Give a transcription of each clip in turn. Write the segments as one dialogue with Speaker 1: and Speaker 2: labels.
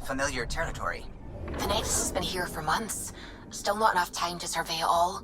Speaker 1: familiar territory.
Speaker 2: The Nexus has been here for months. Still not enough time to survey it all.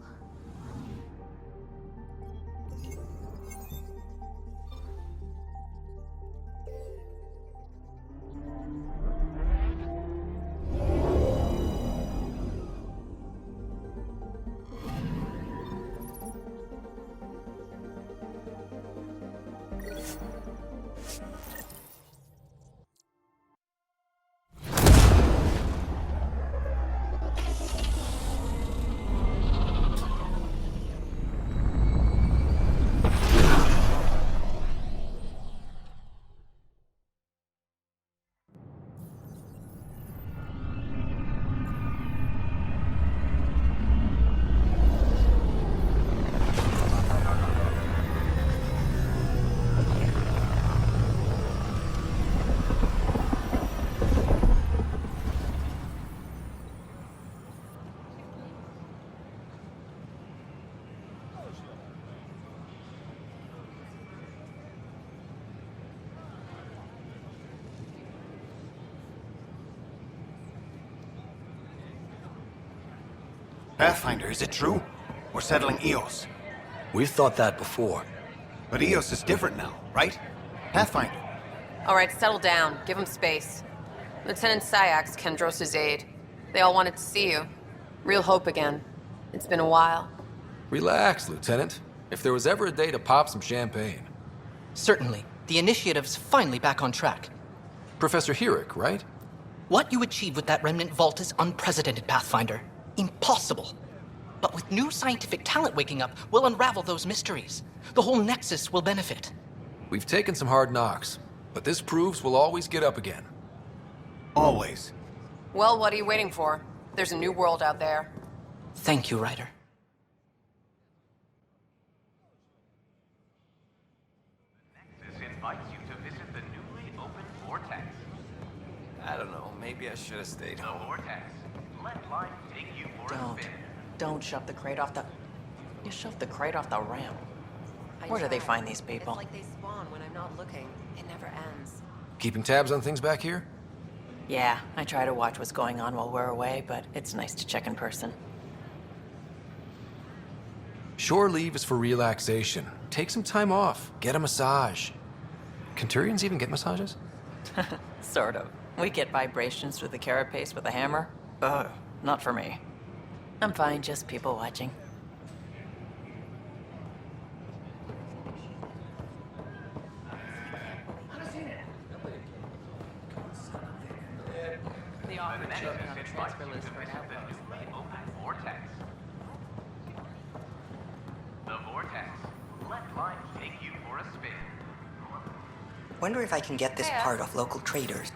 Speaker 3: Pathfinder, is it true? We're settling Eos.
Speaker 4: We've thought that before.
Speaker 3: But Eos is different now, right? Pathfinder.
Speaker 5: All right, settle down. Give him space. Lieutenant Syax, Kendros' aide. They all wanted to see you. Real hope again. It's been a while.
Speaker 4: Relax, Lieutenant. If there was ever a day to pop some champagne.
Speaker 6: Certainly. The initiative's finally back on track.
Speaker 4: Professor Herrick, right?
Speaker 6: What you achieved with that remnant vault is unprecedented, Pathfinder. Impossible. But with new scientific talent waking up, we'll unravel those mysteries. The whole Nexus will benefit.
Speaker 4: We've taken some hard knocks, but this proves we'll always get up again.
Speaker 3: Always.
Speaker 5: Well, what are you waiting for? There's a new world out there.
Speaker 6: Thank you, Ryder.
Speaker 7: Nexus invites you to visit the newly opened Vortex.
Speaker 8: I don't know, maybe I should have stayed
Speaker 7: The
Speaker 8: home.
Speaker 7: Vortex. Let life take you for a spin.
Speaker 9: Don't shove the crate off the... You shoved the crate off the ramp. Where do they find these people?
Speaker 5: It's like they spawn when I'm not looking. It never ends.
Speaker 4: Keeping tabs on things back here?
Speaker 9: Yeah, I try to watch what's going on while we're away, but it's nice to check in person.
Speaker 4: Shore leave is for relaxation. Take some time off. Get a massage. Kenturians even get massages?
Speaker 9: Sort of. We get vibrations through the carapace with a hammer. Ugh, not for me. I'm fine, just people watching.
Speaker 5: The offer
Speaker 7: The Nexus
Speaker 5: showed me on the
Speaker 7: invites
Speaker 5: transfer
Speaker 7: you
Speaker 5: list
Speaker 7: to
Speaker 5: for an
Speaker 7: visit the
Speaker 5: outpost.
Speaker 7: newly opened Vortex. The Vortex. Let life take you for a spin.
Speaker 1: Wonder if I can get this
Speaker 5: Hiya.
Speaker 1: part off local traders.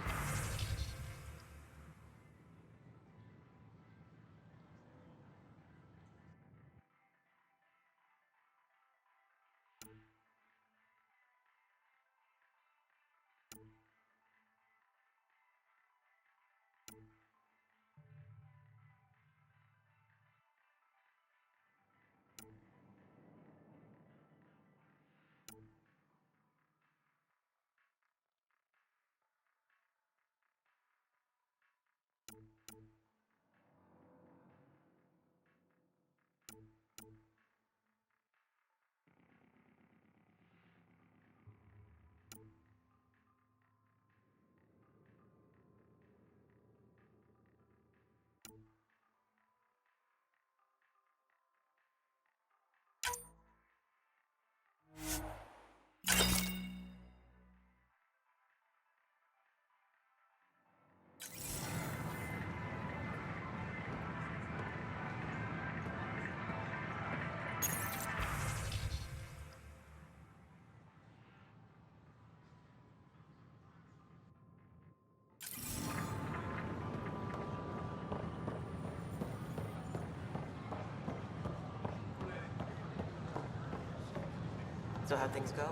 Speaker 9: So how'd things go?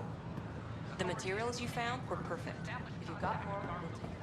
Speaker 5: The materials you found were perfect. If you've got more, we'll take it.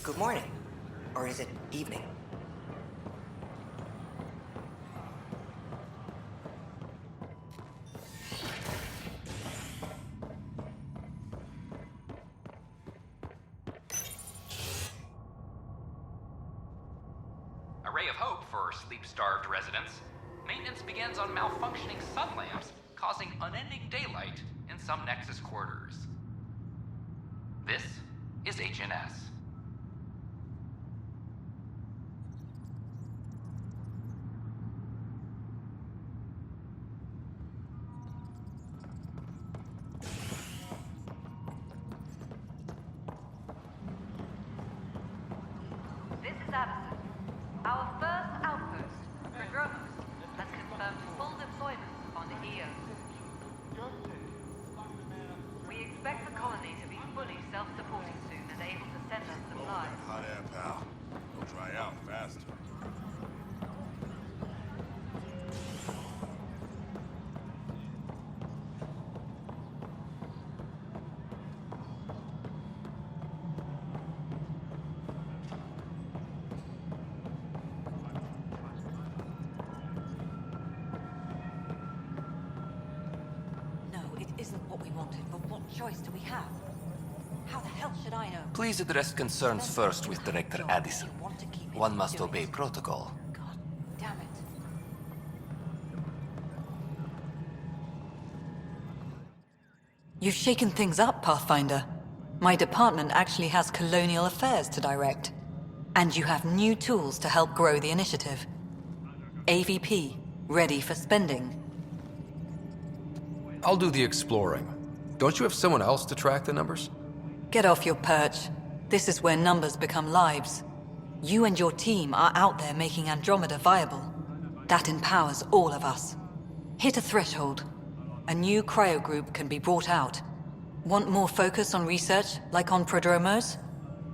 Speaker 1: Good morning. Or is it evening?
Speaker 10: A ray of hope for sleep-starved residents. Maintenance begins on malfunctioning sun lamps, causing unending daylight in some Nexus quarters. This is HNS.
Speaker 11: This is Addison. Our first outpost, Andromeda, has confirmed full deployment on the EO. We expect the colony to be fully self-supporting soon and able to send us supplies.
Speaker 12: Hot air, pal. It'll dry out faster.
Speaker 11: No, it isn't what we wanted, but what choice do we have? How the hell should I know?
Speaker 8: Please address concerns first with Director Addison.
Speaker 11: Want to keep it,
Speaker 8: One must
Speaker 11: do
Speaker 8: obey
Speaker 11: it.
Speaker 8: protocol.
Speaker 11: God damn it.
Speaker 13: You've shaken things up, Pathfinder. My department actually has colonial affairs to direct. And you have new tools to help grow the initiative. AVP, ready for spending.
Speaker 4: I'll do the exploring. Don't you have someone else to track the numbers?
Speaker 13: Get off your perch. This is where numbers become lives. You and your team are out there making Andromeda viable. That empowers all of us. Hit a threshold. A new Cryo group can be brought out. Want more focus on research, like on prodromos?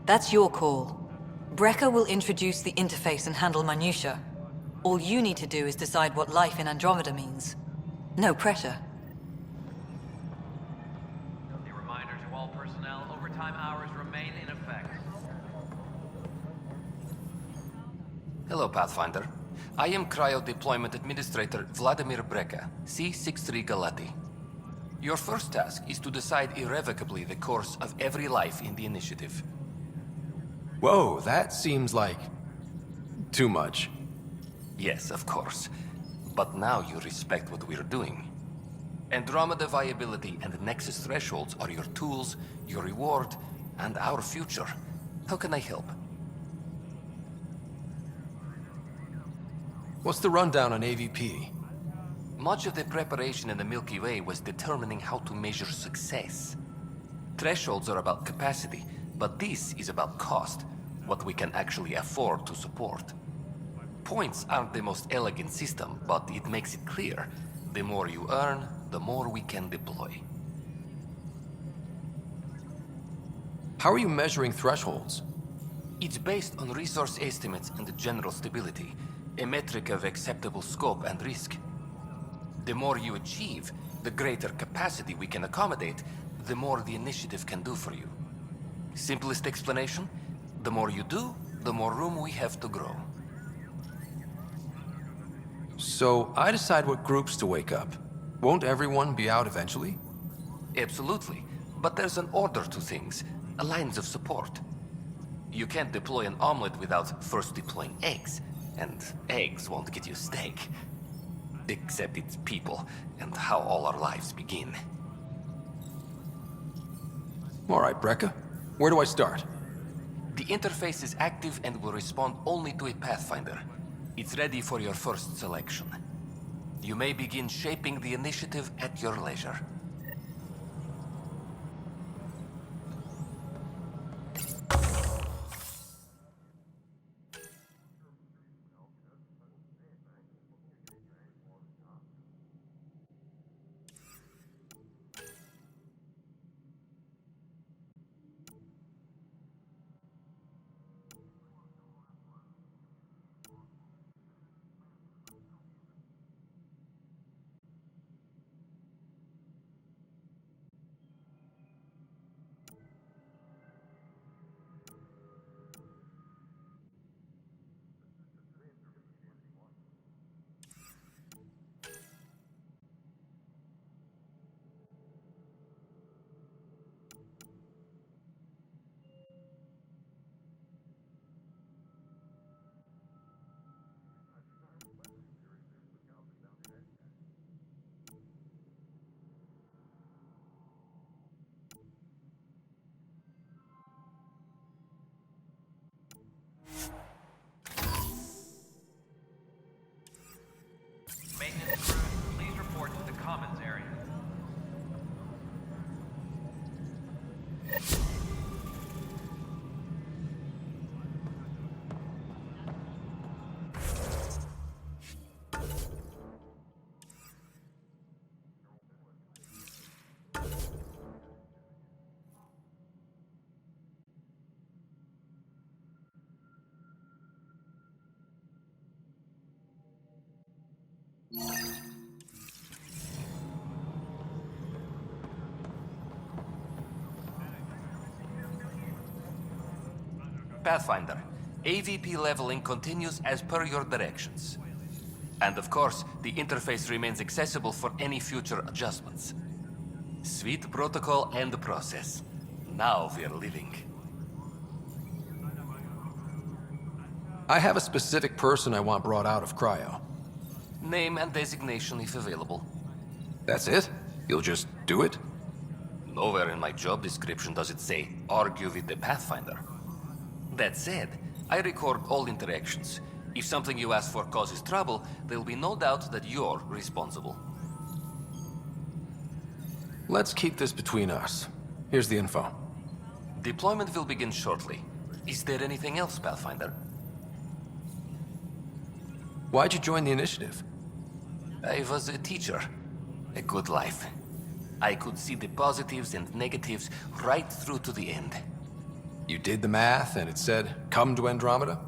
Speaker 13: That's your call. Brecker will introduce the interface and handle minutiae. All you need to do is decide what life in Andromeda means. No pressure.
Speaker 7: A reminder to all personnel, overtime hours remain in effect.
Speaker 8: Hello, Pathfinder. I am Cryo Deployment Administrator Vladimir Breca, C-63 Galati. Your first task is to decide irrevocably the course of every life in the initiative.
Speaker 4: Whoa, that seems like... too much.
Speaker 8: Yes, of course. But now you respect what we're doing. Andromeda viability and Nexus thresholds are your tools, your reward, and our future. How can I help?
Speaker 4: What's the rundown on AVP?
Speaker 8: Much of the preparation in the Milky Way was determining how to measure success. Thresholds are about capacity, but this is about cost, what we can actually afford to support. Points aren't the most elegant system, but it makes it clear. The more you earn, the more we can deploy.
Speaker 4: How are you measuring thresholds?
Speaker 8: It's based on resource estimates and general stability, a metric of acceptable scope and risk. The more you achieve, the greater capacity we can accommodate, the more the initiative can do for you. Simplest explanation, the more you do, the more room we have to grow.
Speaker 4: So I decide what groups to wake up. Won't everyone be out eventually?
Speaker 8: Absolutely, but there's an order to things, lines of support. You can't deploy an omelet without first deploying eggs, and eggs won't get you steak. Except it's people, and how all our lives begin.
Speaker 4: All right, Breca. Where do I start?
Speaker 8: The interface is active and will respond only to a Pathfinder. It's ready for your first selection. You may begin shaping the initiative at your leisure. Pathfinder, AVP leveling continues as per your directions. And of course, the interface remains accessible for any future adjustments. Sweet protocol and process. Now we're living.
Speaker 4: I have a specific person I want brought out of Cryo.
Speaker 8: Name and designation if available.
Speaker 4: That's it? You'll just do it?
Speaker 8: Nowhere in my job description does it say, argue with the Pathfinder. That said, I record all interactions. If something you ask for causes trouble, there'll be no doubt that you're responsible.
Speaker 4: Let's keep this between us. Here's the info.
Speaker 8: Deployment will begin shortly. Is there anything else, Pathfinder?
Speaker 4: Why'd you join the initiative?
Speaker 8: I was a teacher. A good life. I could see the positives and negatives right through to the end.
Speaker 4: You did the math and it said, come to Andromeda?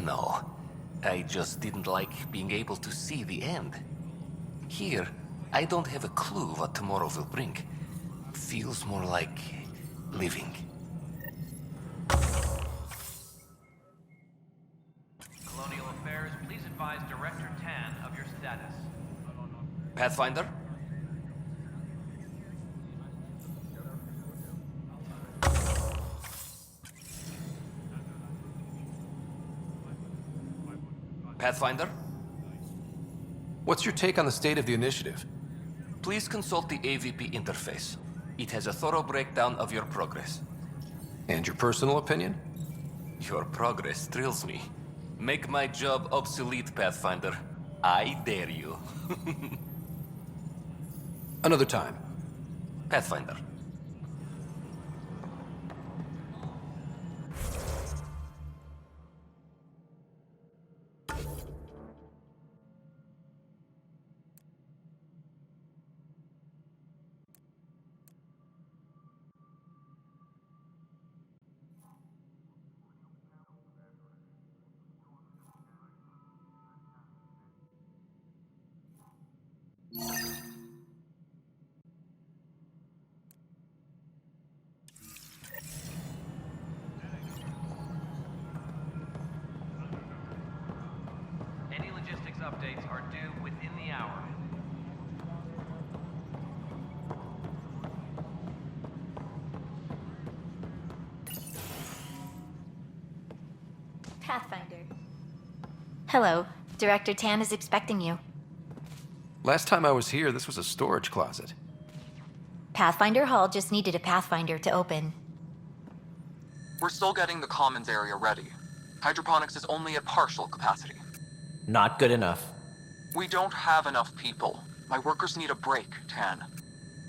Speaker 8: No. I just didn't like being able to see the end. Here, I don't have a clue what tomorrow will bring. Feels more like living.
Speaker 7: Colonial Affairs, please advise Director Tan of your status.
Speaker 8: Pathfinder? Pathfinder?
Speaker 4: What's your take on the state of the initiative?
Speaker 8: Please consult the AVP interface. It has a thorough breakdown of your progress.
Speaker 4: And your personal opinion?
Speaker 8: Your progress thrills me. Make my job obsolete, Pathfinder. I dare you.
Speaker 4: Another time.
Speaker 8: Pathfinder.
Speaker 7: Any logistics updates are due within the hour.
Speaker 14: Pathfinder. Hello. Director Tan is expecting you.
Speaker 4: Last time I was here, this was a storage closet.
Speaker 14: Pathfinder Hall just needed a Pathfinder to open.
Speaker 15: We're still getting the commons area ready. Hydroponics is only at partial capacity.
Speaker 16: Not good enough.
Speaker 15: We don't have enough people. My workers need a break, Tan.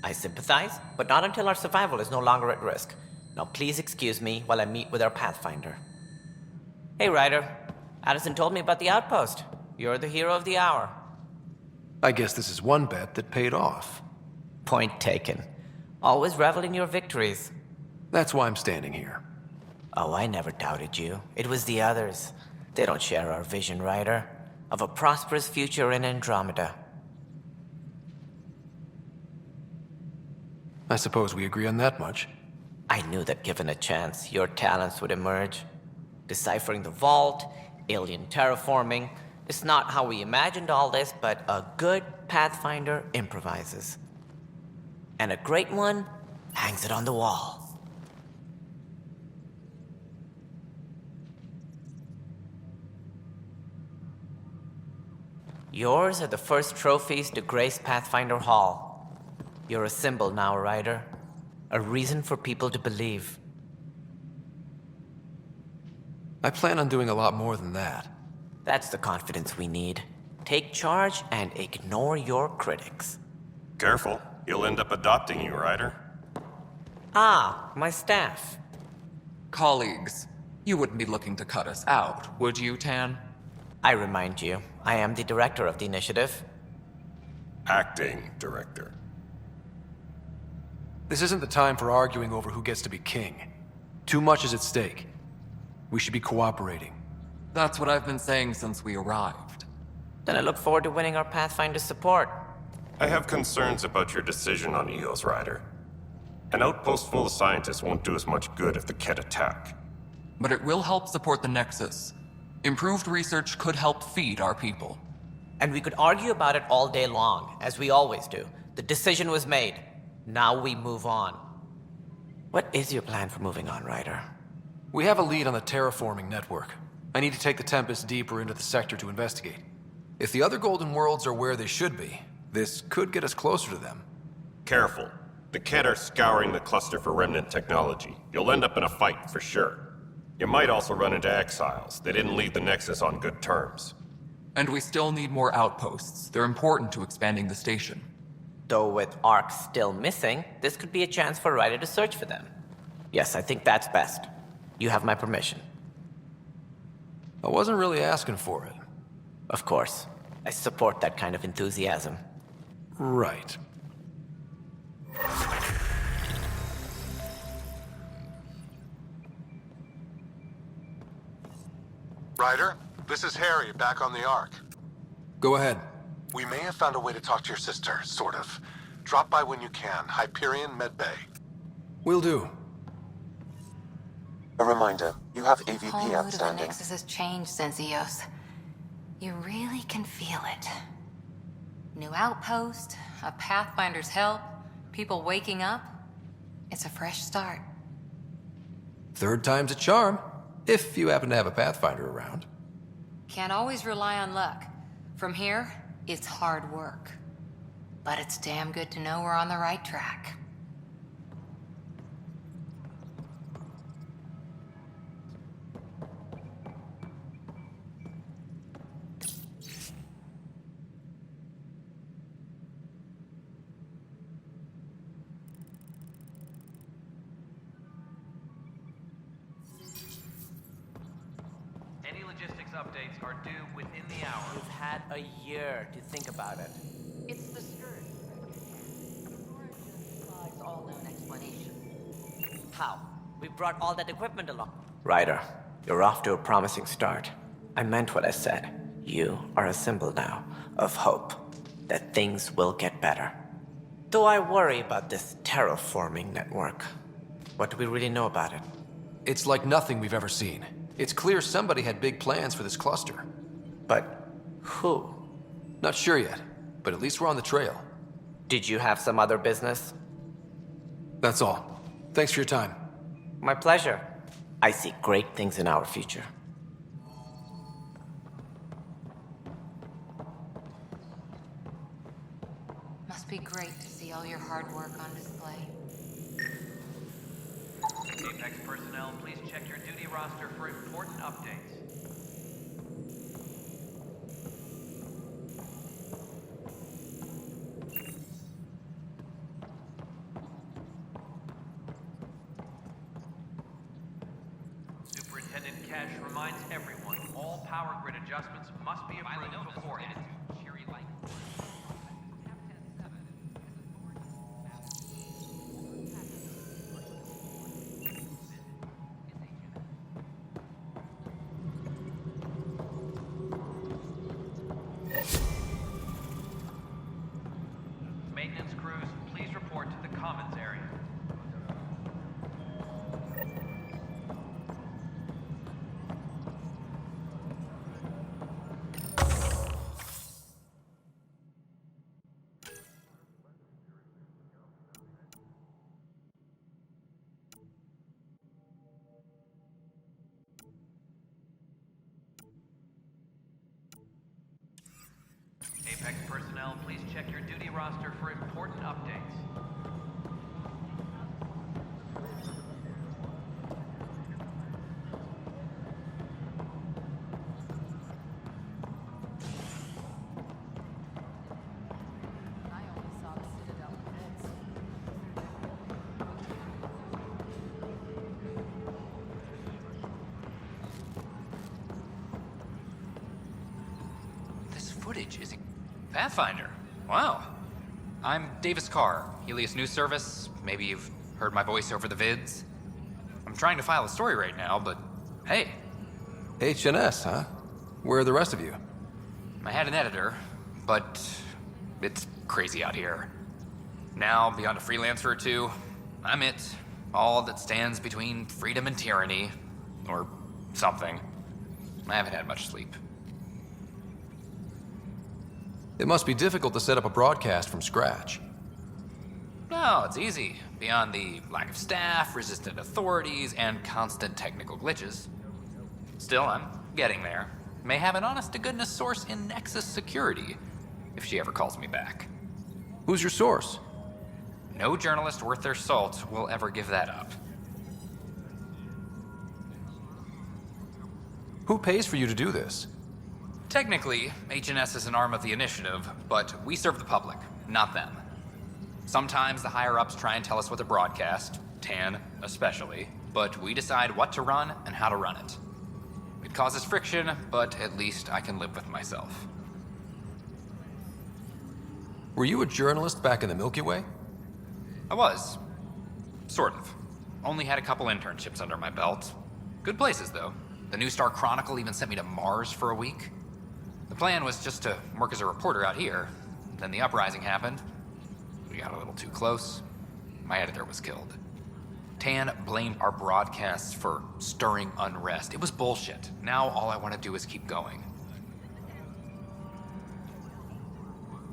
Speaker 16: I sympathize, but not until our survival is no longer at risk. Now please excuse me while I meet with our Pathfinder. Hey, Ryder. Addison told me about the outpost. You're the hero of the hour.
Speaker 4: I guess this is one bet that paid off.
Speaker 16: Point taken. Always revel in your victories.
Speaker 4: That's why I'm standing here.
Speaker 16: Oh, I never doubted you. It was the others. They don't share our vision, Ryder, of a prosperous future in Andromeda.
Speaker 4: I suppose we agree on that much.
Speaker 16: I knew that given a chance, your talents would emerge. Deciphering the vault, alien terraforming. It's not how we imagined all this, but a good Pathfinder improvises. And a great one hangs it on the wall. Yours are the first trophies to grace Pathfinder Hall. You're a symbol now, Ryder. A reason for people to believe.
Speaker 4: I plan on doing a lot more than that.
Speaker 16: That's the confidence we need. Take charge and ignore your critics.
Speaker 17: Careful. He'll end up adopting you, Ryder.
Speaker 16: Ah, my staff.
Speaker 18: Colleagues, you wouldn't be looking to cut us out, would you, Tan?
Speaker 16: I remind you, I am the director of the initiative.
Speaker 17: Acting director.
Speaker 4: This isn't the time for arguing over who gets to be king. Too much is at stake. We should be cooperating.
Speaker 18: That's what I've been saying since we arrived.
Speaker 16: Then I look forward to winning our Pathfinder's support.
Speaker 17: I have concerns about your decision on Eos, Ryder. An outpost full of scientists won't do us much good if the Kett attack.
Speaker 18: but it will help support the Nexus. Improved research could help feed our people.
Speaker 16: And we could argue about it all day long, as we always do. The decision was made. Now we move on. What is your plan for moving on, Ryder?
Speaker 4: We have a lead on the terraforming network. I need to take the Tempest deeper into the sector to investigate. If the other Golden Worlds are where they should be, this could get us closer to them.
Speaker 17: Careful. The Kett are scouring the cluster for remnant technology. You'll end up in a fight, for sure. You might also run into exiles. They didn't leave the Nexus on good terms.
Speaker 18: And we still need more outposts. They're important to expanding the station.
Speaker 16: Though with Ark still missing, this could be a chance for Ryder to search for them. Yes, I think that's best. You have my permission.
Speaker 4: I wasn't really asking for it.
Speaker 16: Of course. I support that kind of enthusiasm.
Speaker 4: Right.
Speaker 19: Ryder, this is Harry, back on the Ark.
Speaker 4: Go ahead.
Speaker 19: We may have found a way to talk to your sister, sort of. Drop by when you can. Hyperion Medbay.
Speaker 4: Will do.
Speaker 20: A reminder, you have
Speaker 2: The
Speaker 20: AVP
Speaker 2: whole mood of the
Speaker 20: outstanding.
Speaker 2: Nexus has changed since Eos. You really can feel it. New outpost, a Pathfinder's help, people waking up. It's a fresh start.
Speaker 4: Third time's a charm, if you happen to have a Pathfinder around.
Speaker 2: Can't always rely on luck. From here, it's hard work. But it's damn good to know we're on the right track.
Speaker 7: Any logistics updates are due within the hour.
Speaker 16: You've had a year to think about it.
Speaker 2: It's the scourge. Defies all known explanation.
Speaker 16: How? We brought all that equipment along. Ryder, you're off to a promising start. I meant what I said. You are a symbol now of hope that things will get better. Though I worry about this terraforming network. What do we really know about it?
Speaker 4: It's like nothing we've ever seen. It's clear somebody had big plans for this cluster.
Speaker 16: But who?
Speaker 4: Not sure yet, but at least we're on the trail.
Speaker 16: Did you have some other business?
Speaker 4: That's all. Thanks for your time.
Speaker 16: My pleasure. I see great things in our future.
Speaker 2: Must be great to see all your hard work on display.
Speaker 7: Apex personnel, please check your duty roster for important updates. Superintendent Cash reminds everyone all power grid adjustments must be approved beforehand. Maintenance crews, please report to the commons area. Apex personnel, please check your duty roster for important updates.
Speaker 10: This footage is Pathfinder. Wow. I'm Davis Carr, Helios News Service. Maybe you've heard my voice over the vids. I'm trying to file a story right now, but hey.
Speaker 4: HNS, huh? Where are the rest of you?
Speaker 10: I had an editor, but it's crazy out here. Now, beyond a freelancer or two, I'm it. All that stands between freedom and tyranny. Or something. I haven't had much sleep.
Speaker 4: It must be difficult to set up a broadcast from scratch.
Speaker 10: No, it's easy. Beyond the lack of staff, resistant authorities, and constant technical glitches. Still, I'm getting there. May have an honest-to-goodness source in Nexus security, if she ever calls me back.
Speaker 4: Who's your source?
Speaker 10: No journalist worth their salt will ever give that up.
Speaker 4: Who pays for you to do this?
Speaker 10: Technically, HNS is an arm of the Initiative, but we serve the public, not them. Sometimes the higher-ups try and tell us what to broadcast, Tan especially, but we decide what to run and how to run it. It causes friction, but at least I can live with myself.
Speaker 4: Were you a journalist back in the Milky Way?
Speaker 10: I was. Sort of. Only had a couple internships under my belt. Good places, though. The New Star Chronicle even sent me to Mars for a week. The plan was just to work as a reporter out here. Then the uprising happened. We got a little too close. My editor was killed. Tan blamed our broadcasts for stirring unrest. It was bullshit. Now all I want to do is keep going.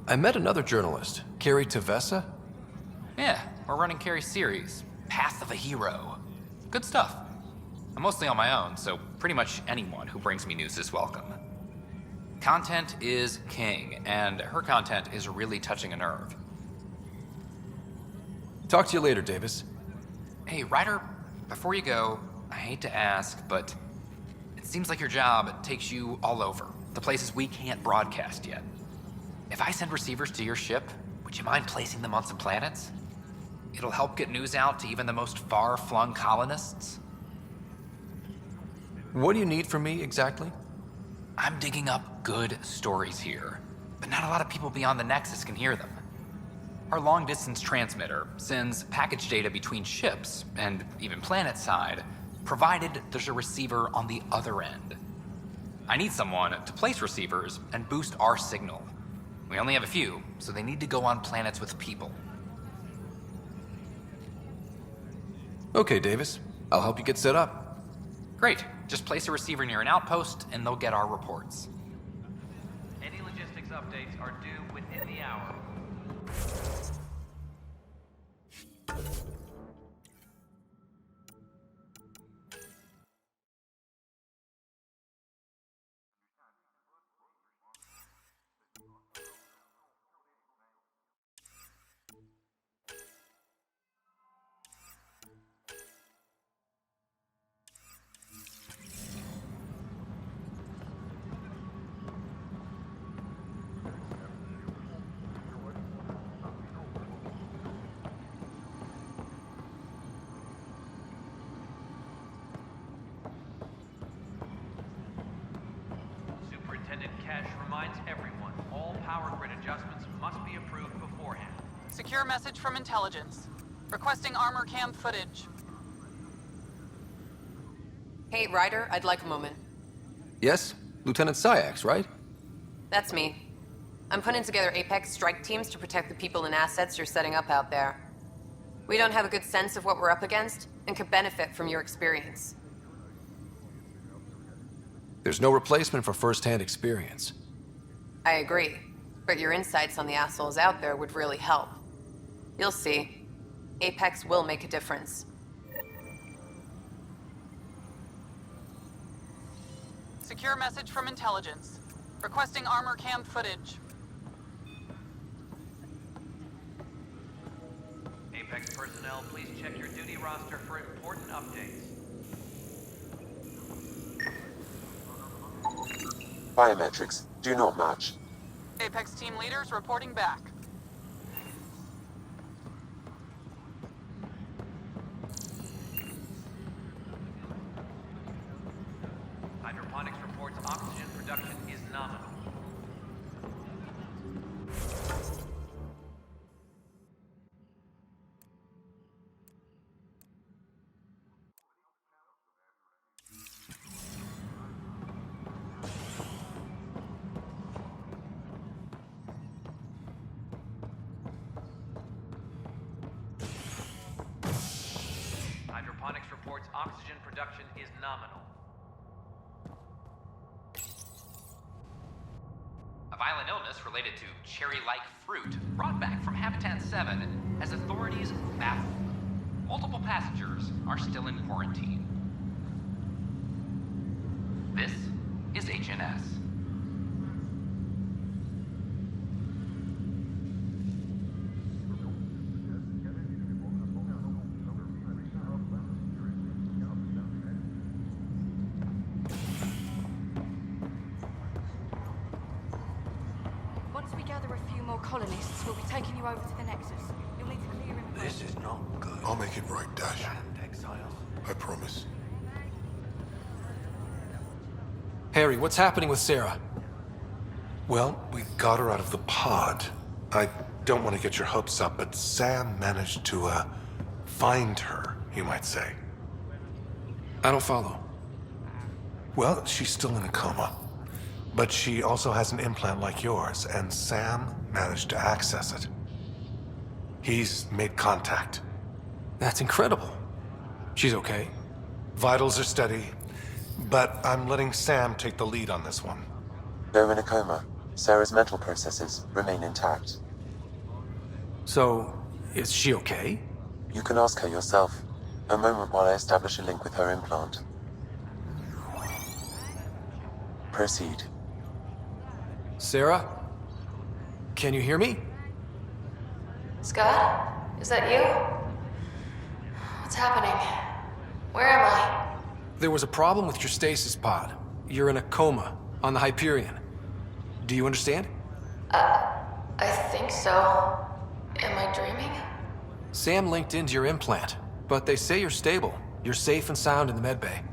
Speaker 4: I met another journalist, Carrie Tavessa.
Speaker 10: Yeah, we're running Carrie's series, Path of a Hero. Good stuff. I'm mostly on my own, so pretty much anyone who brings me news is welcome. Content is king, and her content is really touching a nerve.
Speaker 4: Talk to you later, Davis.
Speaker 10: Hey, Ryder, before you go, I hate to ask, but it seems like your job takes you all over, the places we can't broadcast yet. If I send receivers to your ship, would you mind placing them on some planets? It'll help get news out to even the most far-flung colonists.
Speaker 4: What do you need from me, exactly?
Speaker 10: I'm digging up good stories here, but not a lot of people beyond the Nexus can hear them. Our long-distance transmitter sends package data between ships, and even planet-side, provided there's a receiver on the other end. I need someone to place receivers and boost our signal. We only have a few, so they need to go on planets with people.
Speaker 4: Okay, Davis. I'll help you get set up.
Speaker 10: Great. Just place a receiver near an outpost, and they'll get our reports.
Speaker 7: Any logistics updates are due within the hour. Superintendent Cash reminds everyone all power grid adjustments must be approved beforehand.
Speaker 20: Secure message from intelligence. Requesting armor cam footage.
Speaker 5: Hey, Ryder, I'd like a moment.
Speaker 4: Yes? Lieutenant Syax, right?
Speaker 5: That's me. I'm putting together Apex strike teams to protect the people and assets you're setting up out there. We don't have a good sense of what we're up against, and could benefit from your experience.
Speaker 4: There's no replacement for first-hand experience.
Speaker 5: I agree, but your insights on the assholes out there would really help. You'll see. Apex will make a difference.
Speaker 20: Secure message from intelligence. Requesting armor cam footage.
Speaker 7: Apex personnel, please check your duty roster for important updates.
Speaker 19: Biometrics do not match.
Speaker 20: Apex team leaders reporting back.
Speaker 7: Hydroponics reports oxygen production is nominal. production is nominal.
Speaker 10: A violent illness related to cherry-like fruit brought back from Habitat 7 has authorities baffled. Multiple passengers are still in quarantine. This is HNS.
Speaker 11: Once we gather a few more colonists, we'll be taking you over to the Nexus. You'll need to clear him.
Speaker 12: This is not good. I'll make it right, Dash.
Speaker 7: Exiles.
Speaker 12: I promise.
Speaker 4: Harry, what's happening with Sarah?
Speaker 21: Well, we got her out of the pod. I don't want to get your hopes up, but Sam managed to, find her, you might say.
Speaker 4: I don't follow.
Speaker 21: Well, she's still in a coma. But she also has an implant like yours, and Sam managed to access it. He's made contact.
Speaker 4: That's incredible. She's okay?
Speaker 21: Vitals are steady, but I'm letting Sam take the lead on this one.
Speaker 22: They're in a coma. Sarah's mental processes remain intact.
Speaker 4: So, is she okay?
Speaker 22: You can ask her yourself. A moment while I establish a link with her implant. Proceed.
Speaker 4: Sarah? Can you hear me?
Speaker 2: Scott? Is that you? What's happening? Where am I?
Speaker 4: There was a problem with your stasis pod. You're in a coma on the Hyperion. Do you understand?
Speaker 2: I think so. Am I dreaming?
Speaker 4: Sam linked into your implant, but they say you're stable. You're safe and sound in the medbay.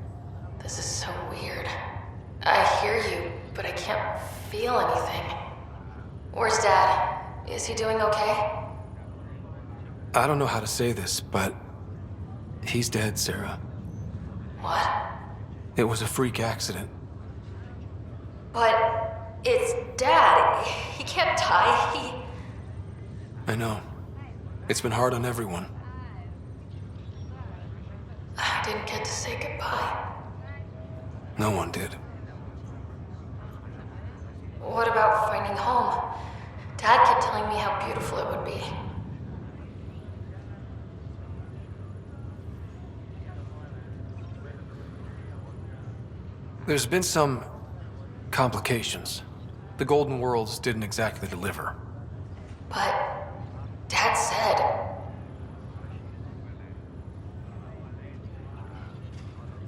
Speaker 2: This is so weird. I hear you, but I can't feel anything. Where's Dad? Is he doing okay?
Speaker 4: I don't know how to say this, but he's dead, Sarah.
Speaker 2: What?
Speaker 4: It was a freak accident.
Speaker 2: But it's Dad. He can't die.
Speaker 4: I know. It's been hard on everyone.
Speaker 2: I didn't get to say goodbye.
Speaker 4: No one did.
Speaker 2: What about finding home? Dad kept telling me how beautiful it would be.
Speaker 4: There's been some complications. The Golden Worlds didn't exactly deliver.
Speaker 2: But Dad said...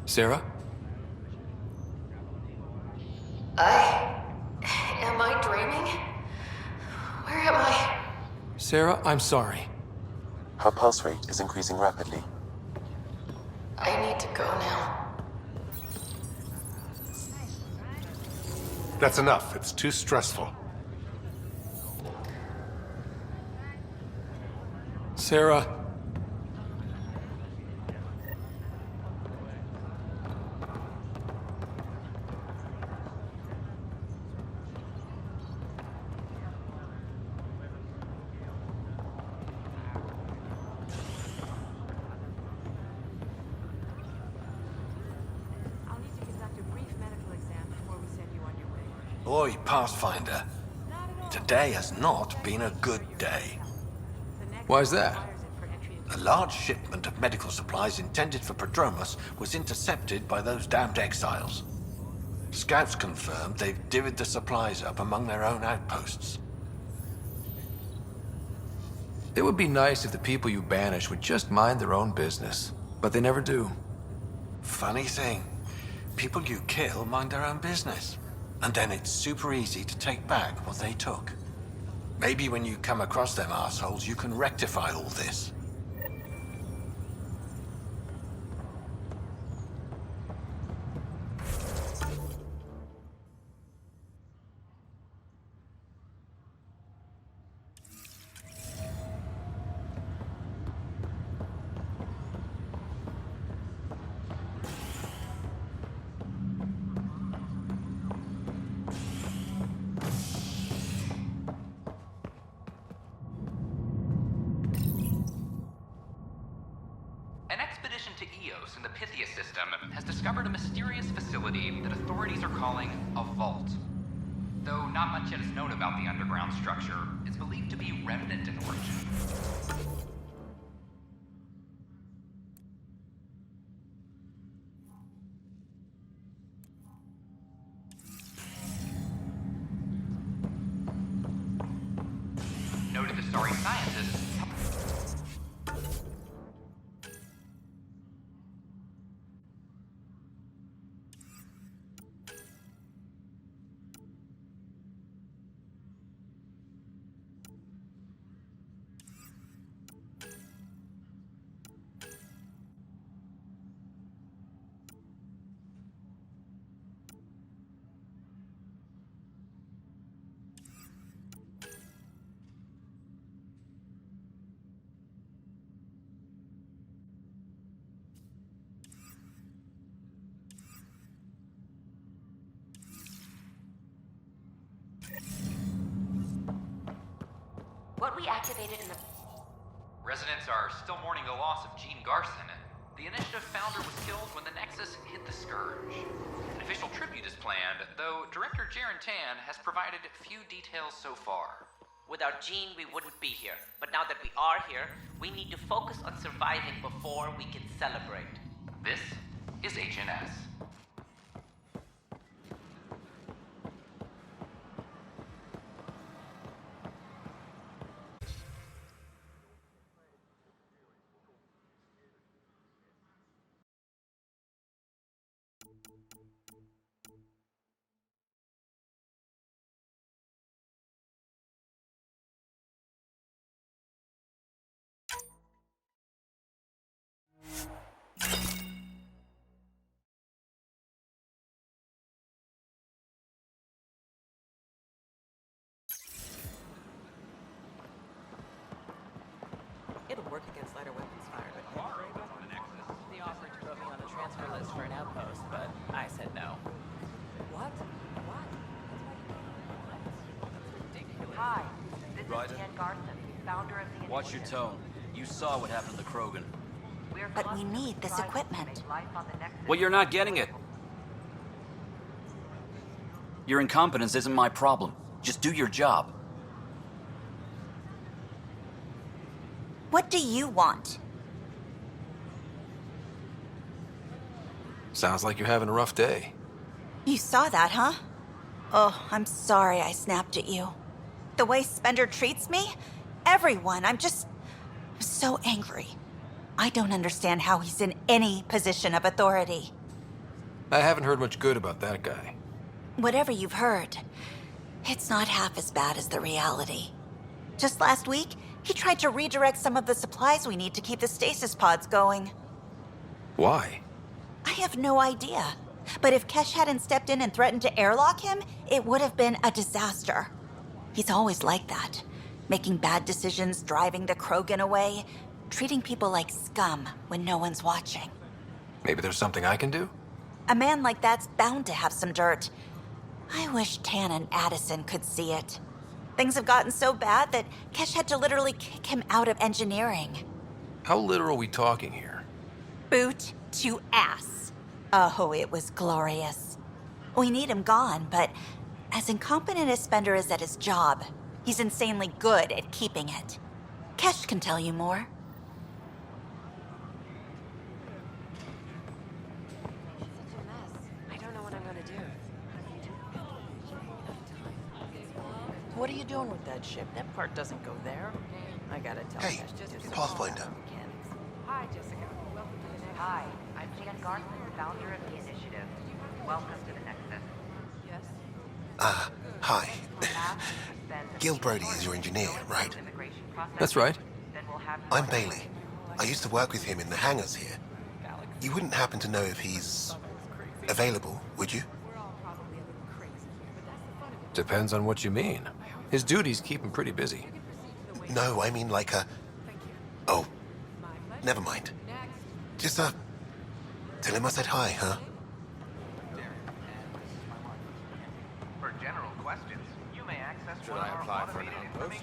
Speaker 4: Sarah?
Speaker 2: Am I dreaming? Where am I?
Speaker 4: Sarah, I'm sorry.
Speaker 22: Her pulse rate is increasing rapidly.
Speaker 2: I need to go now.
Speaker 21: That's enough. It's too stressful.
Speaker 4: Sarah.
Speaker 3: Boy, Pathfinder, today has not been a good day.
Speaker 4: Why's that?
Speaker 3: A large shipment of medical supplies intended for Prodromos was intercepted by those damned exiles. Scouts confirmed they've divvied the supplies up among their own outposts.
Speaker 4: It would be nice if the people you banish would just mind their own business, but they never do.
Speaker 3: Funny thing, people you kill mind their own business. And then it's super easy to take back what they took. Maybe when you come across them assholes, you can rectify all this.
Speaker 10: mission to Eos in the Pythia system has discovered a mysterious facility that authorities are calling a vault. Though not much yet is known about the underground structure, it's believed to be remnant in origin. Noted the sorry scientists.
Speaker 11: What we activated in the...
Speaker 10: Residents are still mourning the loss of Gene Garson. The Initiative founder was killed when the Nexus hit the Scourge. An official tribute is planned, though Director Jaren Tan has provided few details so far.
Speaker 16: Without Gene, we wouldn't be here. But now that we are here, we need to focus on surviving before we can celebrate.
Speaker 10: This is HNS.
Speaker 6: It'll work against lighter weapons fired at They offered to put me on the transfer list for an outpost, but I said no. What? What?
Speaker 11: Hi, this
Speaker 9: Ryder?
Speaker 11: is Jen Garson, founder of the
Speaker 9: Watch your tone. You saw what happened to Krogan.
Speaker 11: But we need this equipment.
Speaker 9: Well, you're not getting it. Your incompetence isn't my problem. Just do your job.
Speaker 23: What do you want?
Speaker 4: Sounds like you're having a rough day.
Speaker 23: You saw that, huh? Oh, I'm sorry I snapped at you. The way Spender treats me? Everyone, I'm so angry. I don't understand how he's in any position of authority.
Speaker 4: I haven't heard much good about that guy.
Speaker 23: Whatever you've heard, it's not half as bad as the reality. Just last week, he tried to redirect some of the supplies we need to keep the stasis pods going.
Speaker 4: Why?
Speaker 23: I have no idea. But if Kesh hadn't stepped in and threatened to airlock him, it would have been a disaster. He's always like that. Making bad decisions, driving the Krogan away, treating people like scum when no one's watching.
Speaker 4: Maybe there's something I can do?
Speaker 23: A man like that's bound to have some dirt. I wish Tan and Addison could see it. Things have gotten so bad that Kesh had to literally kick him out of engineering.
Speaker 4: How literal are we talking here?
Speaker 23: Boot to ass. Oh, it was glorious. We need him gone, but as incompetent as Spender is at his job, he's insanely good at keeping it. Kesh can tell you more.
Speaker 5: I don't know what I'm gonna do. What are you doing with that ship? That part doesn't go there. I gotta tell
Speaker 19: Hey,
Speaker 5: Kesh to do some
Speaker 19: Pathfinder.
Speaker 11: Hi, Jessica. Welcome to the Nexus. Hi, I'm Jen Garson, founder of the Initiative. Welcome to the Nexus. Yes?
Speaker 19: Hi. Gil Brody is your engineer, right?
Speaker 4: That's right.
Speaker 19: I'm Bailey. I used to work with him in the hangars here. You wouldn't happen to know if he's available, would you?
Speaker 4: Depends on what you mean. His duties keep him pretty busy.
Speaker 19: No, I mean like a... Oh, never mind. Just, tell him I said hi, huh?
Speaker 7: For general questions, you may access
Speaker 9: Should I apply for an outpost?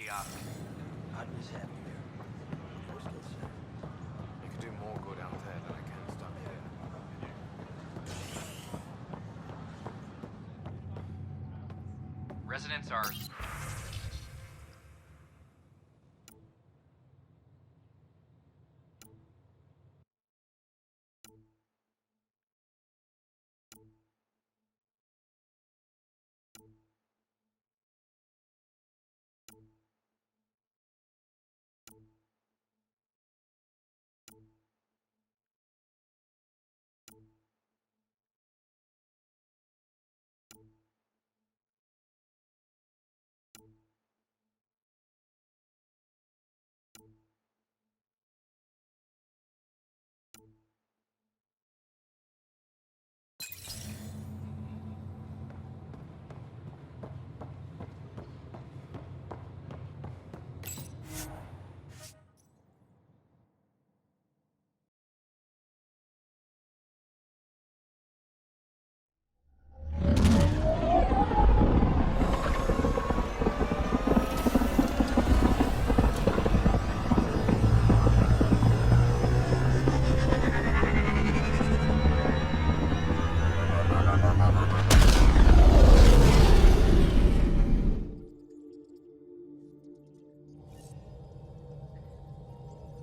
Speaker 1: Partners happier. Your skill set.
Speaker 4: You could do more good out there than I can stuck here.
Speaker 10: Residents are...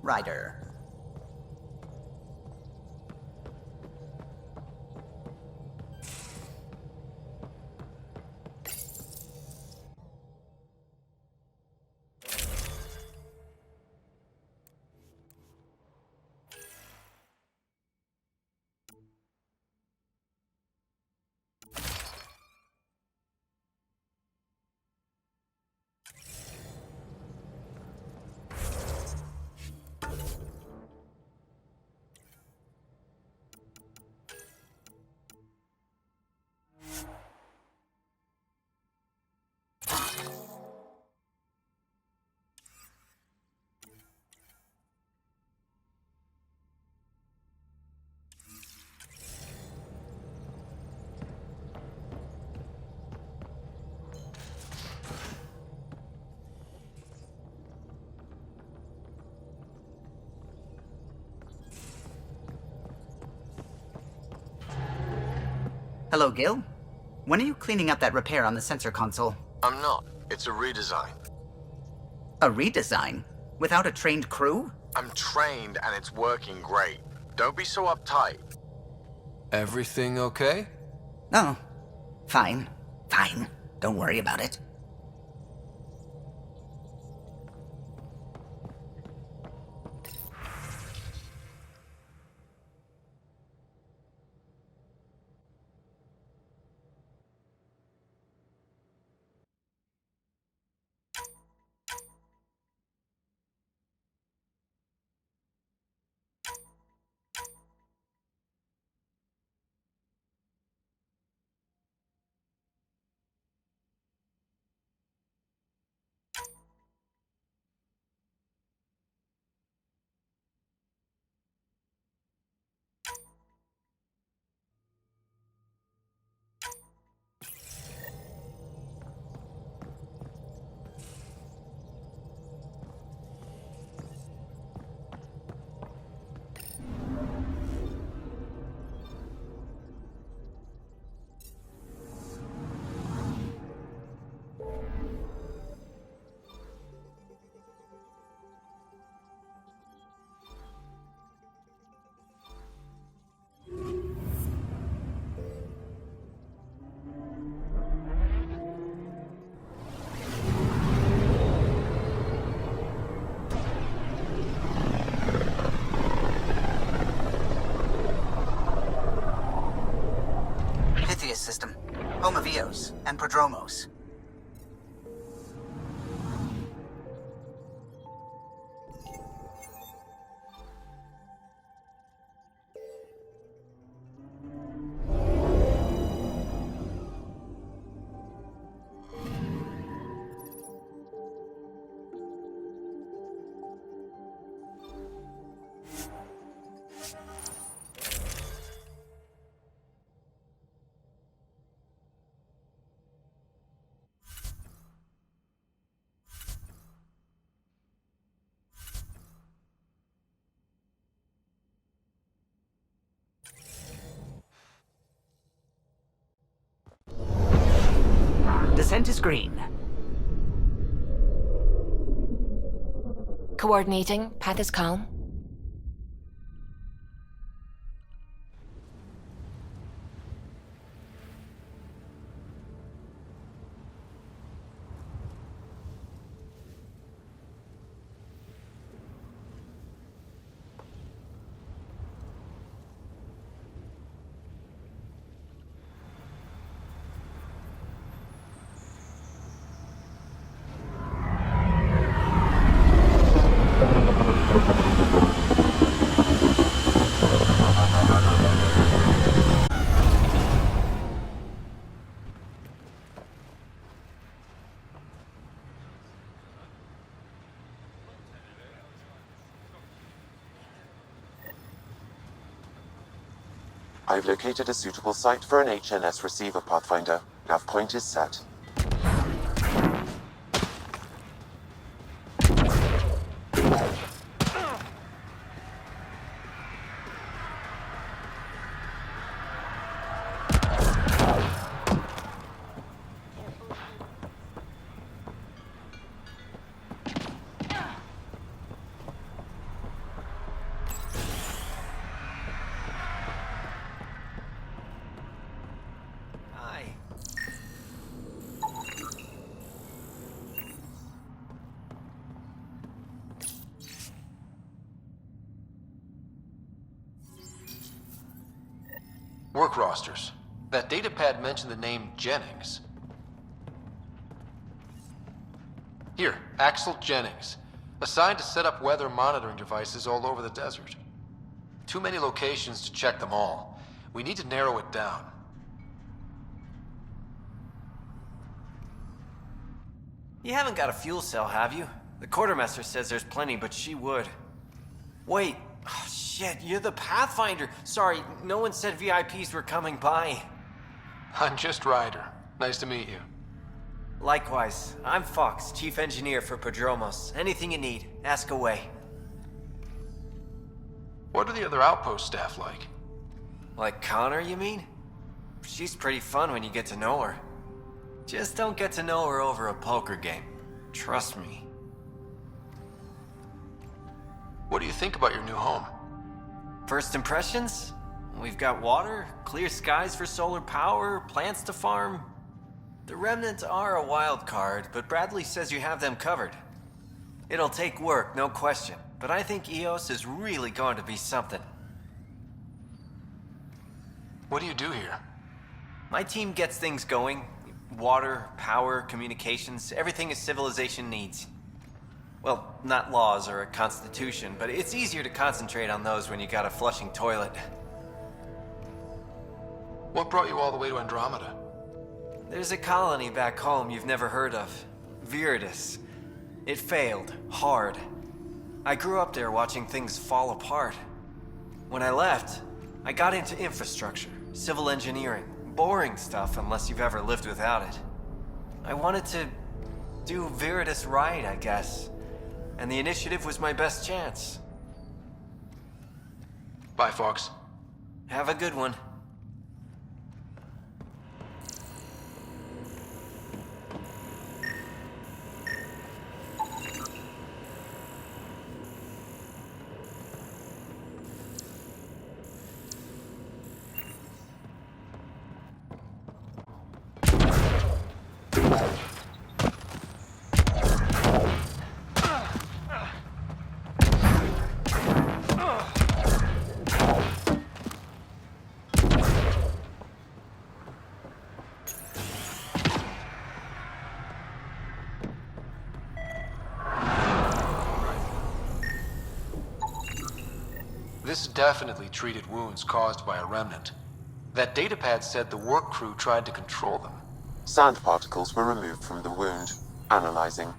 Speaker 1: Ryder. Hello, Gil. When are you cleaning up that repair on the sensor console?
Speaker 8: I'm not. It's a redesign.
Speaker 1: A redesign? Without a trained crew?
Speaker 8: I'm trained and it's working great. Don't be so uptight.
Speaker 4: Everything okay?
Speaker 1: Oh, fine. Fine. Don't worry about it. System, home of Eos and Prodromos.
Speaker 13: Descent is green.
Speaker 14: Coordinating. Path is calm.
Speaker 22: I've located a suitable site for an HNS receiver, Pathfinder. Nav point is set.
Speaker 4: Work rosters. That datapad mentioned the name Jennings. Here, Axel Jennings. Assigned to set up weather monitoring devices all over the desert. Too many locations to check them all. We need to narrow it down.
Speaker 15: You haven't got a fuel cell, have you? The quartermaster says there's plenty, but she would. Wait. Oh, shit, you're the Pathfinder. Sorry, no one said VIPs were coming by.
Speaker 4: I'm just Ryder. Nice to meet you.
Speaker 15: Likewise. I'm Fox, Chief Engineer for Prodromos. Anything you need, ask away.
Speaker 4: What are the other outpost staff like?
Speaker 15: Like Connor, you mean? She's pretty fun when you get to know her. Just don't get to know her over a poker game. Trust me.
Speaker 4: What do you think about your new home?
Speaker 15: First impressions? We've got water, clear skies for solar power, plants to farm. The Remnants are a wild card, but Bradley says you have them covered. It'll take work, no question, but I think EOS is really going to be something.
Speaker 4: What do you do here?
Speaker 15: My team gets things going. Water, power, communications, everything a civilization needs. Well, not laws or a constitution, but it's easier to concentrate on those when you got a flushing toilet.
Speaker 4: What brought you all the way to Andromeda?
Speaker 15: There's a colony back home you've never heard of. Viridis. It failed. Hard. I grew up there watching things fall apart. When I left, I got into infrastructure, civil engineering. Boring stuff unless you've ever lived without it. I wanted to do Viridis right, I guess. And the initiative was my best chance.
Speaker 4: Bye, Fox.
Speaker 15: Have a good one.
Speaker 4: This definitely treated wounds caused by a remnant. That datapad said the work crew tried to control them.
Speaker 22: Sand particles were removed from the wound. Analyzing.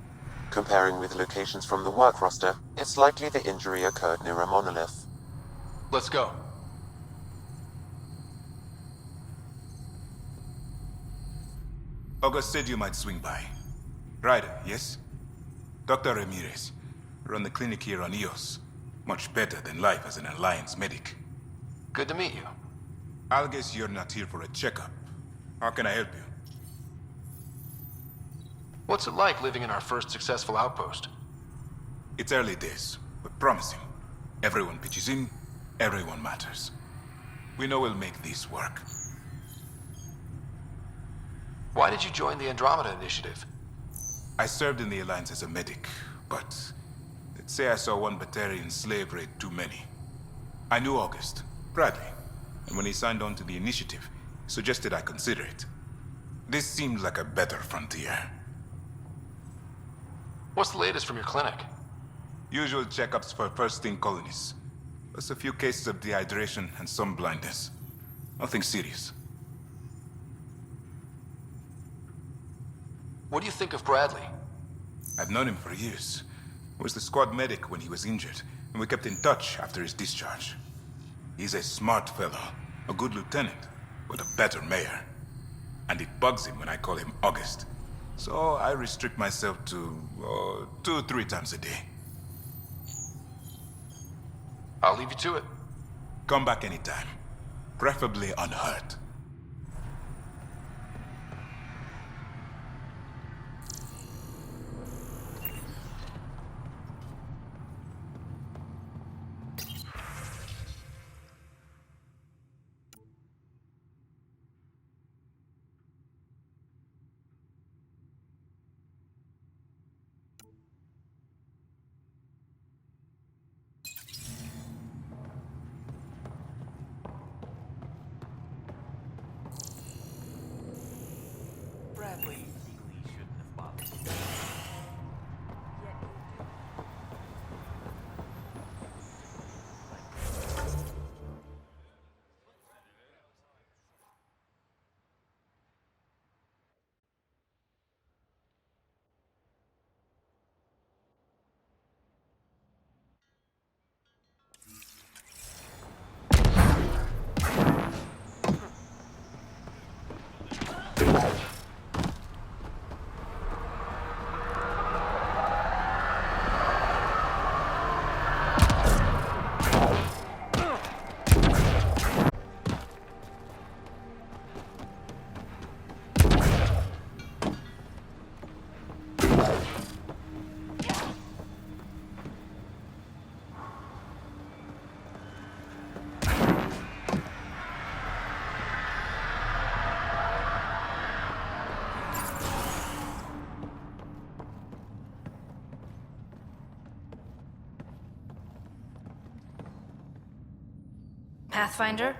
Speaker 22: Comparing with locations from the work roster, it's likely the injury occurred near a monolith.
Speaker 4: Let's go.
Speaker 24: August said you might swing by. Ryder, yes? Dr. Ramirez. Run the clinic here on EOS. Much better than life as an Alliance medic.
Speaker 4: Good to meet you.
Speaker 24: I'll guess you're not here for a checkup. How can I help you?
Speaker 4: What's it like living in our first successful outpost?
Speaker 24: It's early days, but promising. Everyone pitches in, everyone matters. We know we'll make this work.
Speaker 4: Why did you join the Andromeda Initiative?
Speaker 24: I served in the Alliance as a medic, but let's say I saw one Batarian slave raid too many. I knew August, Bradley, and when he signed on to the initiative, he suggested I consider it. This seemed like a better frontier.
Speaker 4: What's the latest from your clinic?
Speaker 24: Usual checkups for first-in colonies. Plus a few cases of dehydration and some blindness. Nothing serious.
Speaker 4: What do you think of Bradley?
Speaker 24: I've known him for years. I was the squad medic when he was injured, and we kept in touch after his discharge. He's a smart fellow, a good lieutenant, but a better mayor. And it bugs him when I call him August. So I restrict myself to 2-3 times a day.
Speaker 4: I'll leave you to it.
Speaker 24: Come back anytime. Preferably unhurt.
Speaker 6: Bradley really shouldn't have bothered.
Speaker 13: Pathfinder?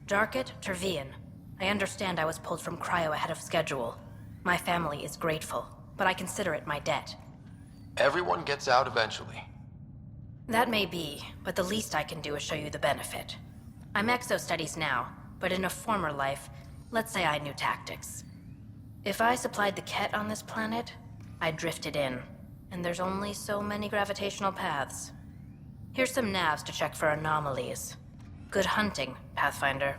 Speaker 13: Darket, Tervian. I understand I was pulled from Cryo ahead of schedule. My family is grateful, but I consider it my debt.
Speaker 4: Everyone gets out eventually.
Speaker 13: That may be, but the least I can do is show you the benefit. I'm exo-studies now, but in a former life, let's say I knew tactics. If I supplied the Ket on this planet, I drifted in, and there's only so many gravitational paths. Here's some navs to check for anomalies. Good hunting, Pathfinder.